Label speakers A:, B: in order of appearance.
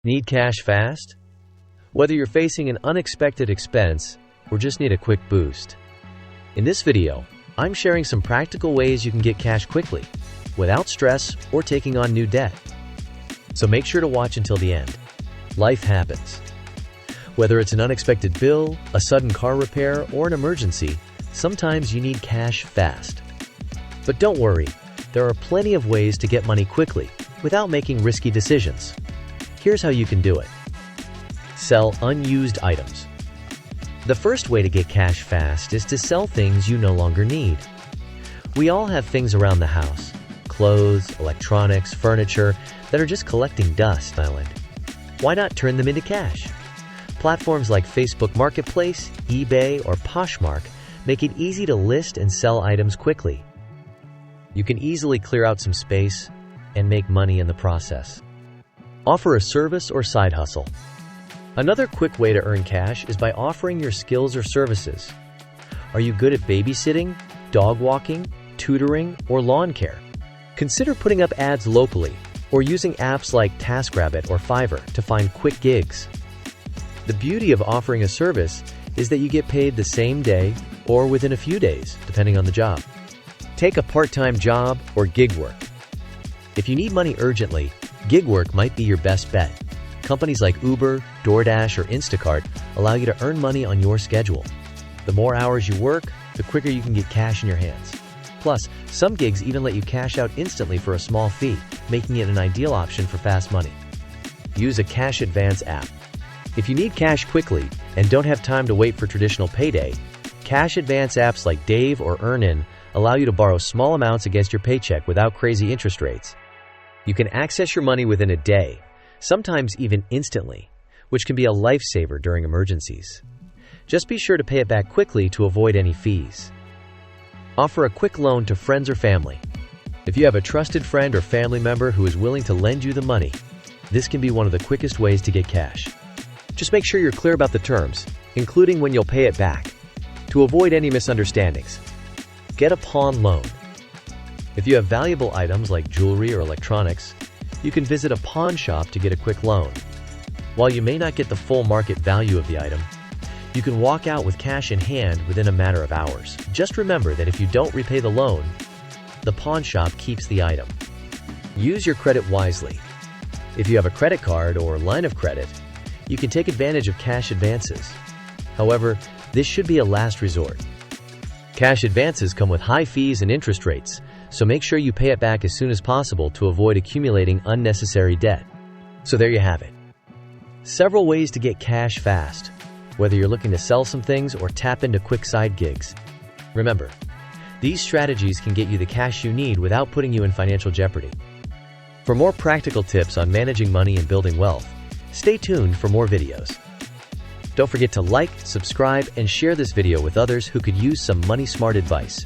A: Need cash fast? Whether you're facing an unexpected expense or just need a quick boost. In this video, I'm sharing some practical ways you can get cash quickly, without stress or taking on new debt. So make sure to watch until the end. Life happens. Whether it's an unexpected bill, a sudden car repair, or an emergency, sometimes you need cash fast. But don't worry, there are plenty of ways to get money quickly without making risky decisions. Here's how you can do it. Sell unused items. The first way to get cash fast is to sell things you no longer need. We all have things around the house, clothes, electronics, furniture, that are just collecting dust. Why not turn them into cash? Platforms like Facebook Marketplace, eBay, or Poshmark make it easy to list and sell items quickly. You can easily clear out some space and make money in the process. Offer a service or side hustle. Another quick way to earn cash is by offering your skills or services. Are you good at babysitting, dog walking, tutoring, or lawn care? Consider putting up ads locally or using apps like TaskRabbit or Fiverr to find quick gigs. The beauty of offering a service is that you get paid the same day or within a few days, depending on the job. Take a part-time job or gig work. If you need money urgently, gig work might be your best bet. Companies like Uber, DoorDash, or Instacart allow you to earn money on your schedule. The more hours you work, the quicker you can get cash in your hands. Plus, some gigs even let you cash out instantly for a small fee, making it an ideal option for fast money. Use a cash advance app. If you need cash quickly and don't have time to wait for traditional payday, cash advance apps like Dave or Earnin allow you to borrow small amounts against your paycheck without crazy interest rates. You can access your money within a day, sometimes even instantly, which can be a lifesaver during emergencies. Just be sure to pay it back quickly to avoid any fees. Offer a quick loan to friends or family. If you have a trusted friend or family member who is willing to lend you the money, this can be one of the quickest ways to get cash. Just make sure you're clear about the terms, including when you'll pay it back, to avoid any misunderstandings. Get a pawn loan. If you have valuable items like jewelry or electronics, you can visit a pawn shop to get a quick loan. While you may not get the full market value of the item, you can walk out with cash in hand within a matter of hours. Just remember that if you don't repay the loan, the pawn shop keeps the item. Use your credit wisely. If you have a credit card or line of credit, you can take advantage of cash advances. However, this should be a last resort. Cash advances come with high fees and interest rates, so make sure you pay it back as soon as possible to avoid accumulating unnecessary debt. So there you have it. Several ways to get cash fast, whether you're looking to sell some things or tap into quick side gigs. Remember, these strategies can get you the cash you need without putting you in financial jeopardy. For more practical tips on managing money and building wealth, stay tuned for more videos. Don't forget to like, subscribe, and share this video with others who could use some money-smart advice.